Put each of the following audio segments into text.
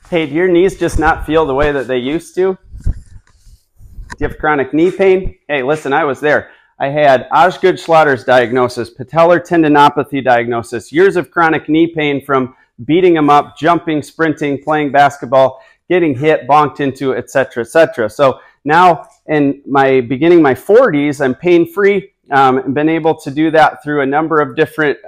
Hey, do your knees just not feel the way that they used to? Do you have chronic knee pain? Hey, listen, I was there. I had Osgood-Schlatter's diagnosis, patellar tendinopathy diagnosis, years of chronic knee pain from beating them up, jumping, sprinting, playing basketball, getting hit, bonked into, etc., etc. So now in beginning my 40s, I'm pain-free and been able to do that through a number of different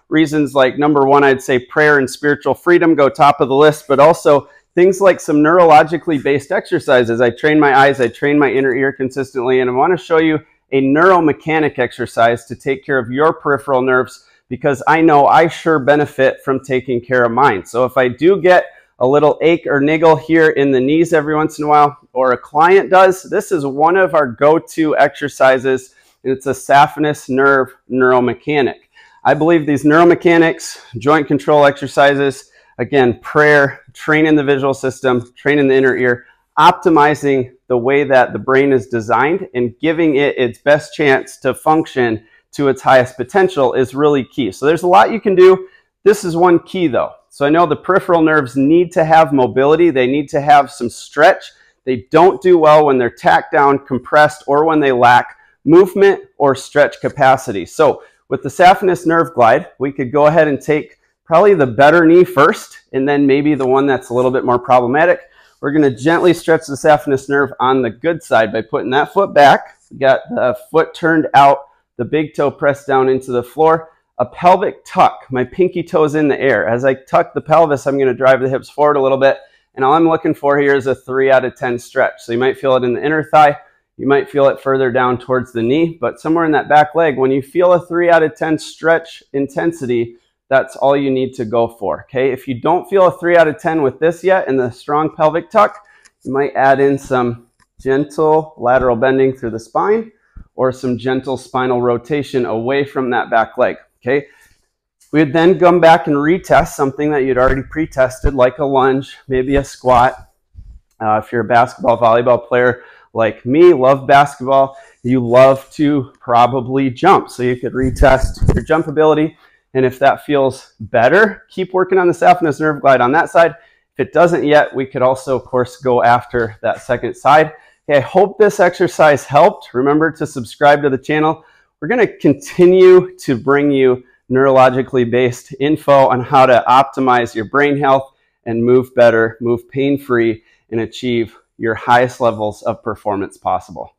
reasons. Like number one, I'd say prayer and spiritual freedom go top of the list, but also things like some neurologically based exercises. I train my eyes, I train my inner ear consistently, and I want to show you a neuromechanic exercise to take care of your peripheral nerves, because I know I sure benefit from taking care of mine. So if I do get a little ache or niggle here in the knees every once in a while, or a client does, this is one of our go-to exercises, and it's a saphenous nerve neuromechanic. I believe these neuromechanics, joint control exercises, again, prayer, training the visual system, training the inner ear, optimizing the way that the brain is designed and giving it its best chance to function to its highest potential is really key. So there's a lot you can do. This is one key though. So I know the peripheral nerves need to have mobility. They need to have some stretch. They don't do well when they're tacked down, compressed, or when they lack movement or stretch capacity. So with the saphenous nerve glide, we could go ahead and take probably the better knee first, and then maybe the one that's a little bit more problematic. We're going to gently stretch the saphenous nerve on the good side by putting that foot back. We got the foot turned out, the big toe pressed down into the floor. A pelvic tuck, my pinky toes in the air. As I tuck the pelvis, I'm going to drive the hips forward a little bit, and all I'm looking for here is a 3 out of 10 stretch. So you might feel it in the inner thigh, you might feel it further down towards the knee, but somewhere in that back leg, when you feel a 3 out of 10 stretch intensity, that's all you need to go for, okay? If you don't feel a 3 out of 10 with this yet and the strong pelvic tuck, you might add in some gentle lateral bending through the spine or some gentle spinal rotation away from that back leg, okay? We'd then come back and retest something that you'd already pre-tested, like a lunge, maybe a squat. If you're a basketball, volleyball player like me, love basketball, you love to probably jump. So you could retest your jump ability. And if that feels better, keep working on the saphenous nerve glide on that side. If it doesn't yet, we could also, of course, go after that second side. Okay, I hope this exercise helped. Remember to subscribe to the channel. We're going to continue to bring you neurologically based info on how to optimize your brain health and move better, move pain-free, and achieve your highest levels of performance possible.